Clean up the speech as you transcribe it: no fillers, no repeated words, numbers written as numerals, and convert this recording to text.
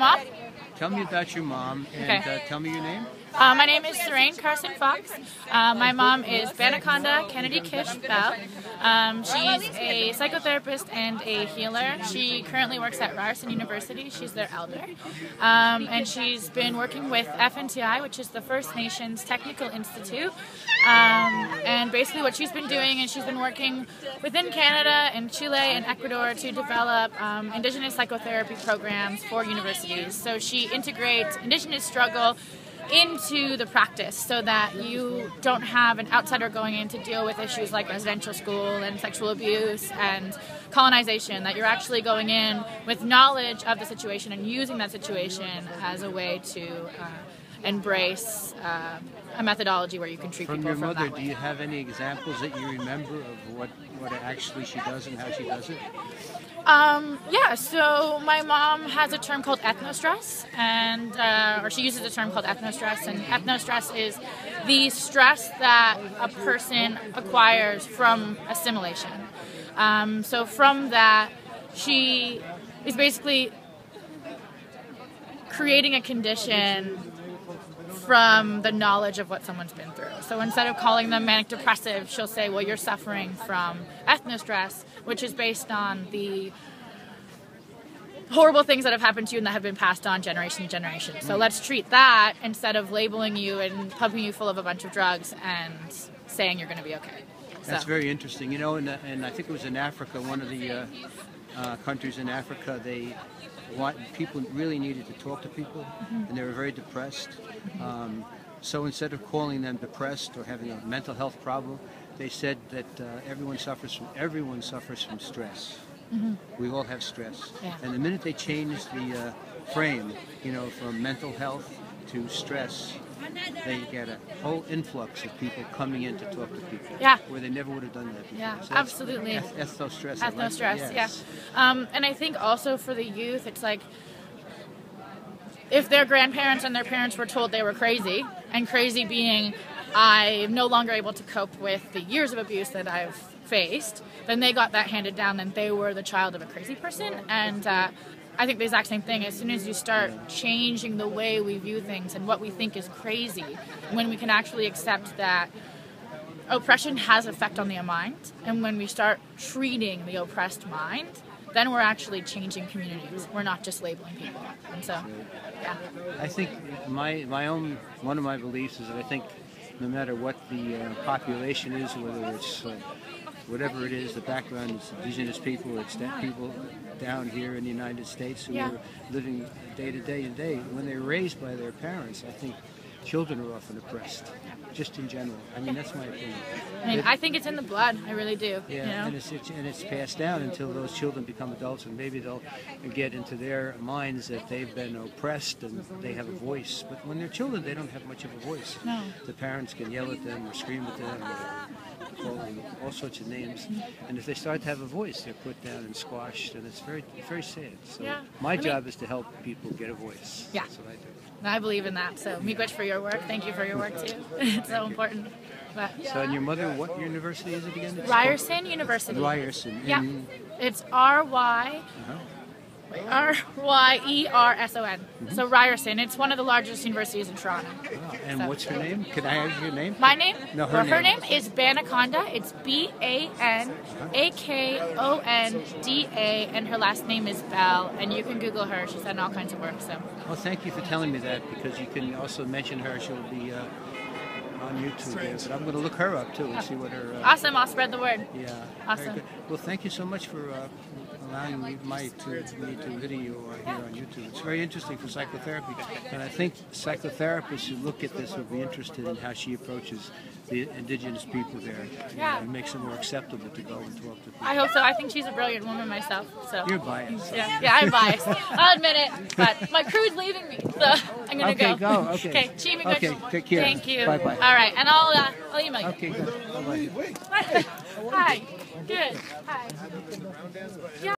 mom? Tell me about your mom, and tell me your name. My name is Serene Carson Fox. My mom is Anaconda Kennedy-Kish Bell. She's a psychotherapist and a healer. She currently works at Ryerson University. She's their elder. And she's been working with FNTI, which is the First Nations Technical Institute. And basically what she's been doing is she's been working within Canada and Chile and Ecuador to develop Indigenous psychotherapy programs for universities. So she integrates Indigenous struggle into the practice so that you don't have an outsider going in to deal with issues like residential school and sexual abuse and colonization, that you're actually going in with knowledge of the situation and using that situation as a way to embrace a methodology where you can treat people from your mother, that way. do you have any examples that you remember of what actually she does and how she does it? Yeah, so my mom has a term called ethnostress, and or she uses a term called ethnostress, and ethnostress is the stress that a person acquires from assimilation. So from that, she is basically creating a condition from the knowledge of what someone's been through. So instead of calling them manic depressive, she'll say, well, you're suffering from ethnostress, which is based on the horrible things that have happened to you and that have been passed on generation to generation. So let's treat that instead of labeling you and pumping you full of a bunch of drugs and saying you're going to be okay. That's very interesting. You know, and I think it was in Africa, one of the countries in Africa, people really needed to talk to people, and they were very depressed. So instead of calling them depressed or having a mental health problem, they said that everyone suffers from stress. We all have stress. Yeah. And the minute they changed the frame, from mental health to stress, they get a whole influx of people coming in to talk to people. Yeah. Where they never would have done that before. Yeah, So absolutely. Ethnostress. Ethnostress, yes. yeah. And I think also for the youth, it's like, if their grandparents and their parents were told they were crazy, and crazy being, I'm no longer able to cope with the years of abuse that I've faced, then they got that handed down, and they were the child of a crazy person. And I think the exact same thing. As soon as you start changing the way we view things and what we think is crazy, when we can actually accept that oppression has an effect on the mind, and when we start treating the oppressed mind, then we're actually changing communities. We're not just labeling people. And so, yeah. I think one of my beliefs is that I think no matter what the population is, whether it's whatever it is, the background, it's indigenous people, it's people down here in the United States who are living day to day and day, when they're raised by their parents, I think children are often oppressed, just in general. I mean, that's my opinion. I think it's in the blood. I really do. Yeah, and it's passed down until those children become adults, and maybe they'll get into their minds that they've been oppressed and they have a voice. But when they're children, they don't have much of a voice. No. The parents can yell at them or scream at them or call them all sorts of names. And if they start to have a voice, they're put down and squashed, and it's very, very sad. So my job is to help people get a voice. Yeah. That's what I do. I believe in that. So, miigwech for your work. Thank you for your work, too. It's so important. But, So, and your mother, what university is it again? Ryerson University. Ryerson. Yeah. It's Ryerson. So, Ryerson. It's one of the largest universities in Toronto. Wow. And what's her name? Can I have your name? My name? No, her name. Her name is Anaconda. It's Banakonda, and her last name is Bell. And you can Google her. She's done all kinds of work. So. Well, thank you for telling me that, because you can also mention her. She'll be on YouTube there. But I'm going to look her up too and see what her. Awesome. I'll spread the word. Yeah. Awesome. Very good. Well, thank you so much for allowing me to video here on YouTube. It's very interesting for psychotherapy, and I think psychotherapists who look at this will be interested in how she approaches the indigenous people there. And makes it more acceptable to go and talk to people. I hope so. I think she's a brilliant woman myself. So. You're biased. Yeah, I'm biased. I'll admit it. But my crew's leaving me, so I'm gonna go. Okay, go. Okay. Okay. Okay. Take care. Thank you. Bye bye. All right, and I'll email you. Okay. Good. Bye bye. Hi. Good. Hi. Yeah.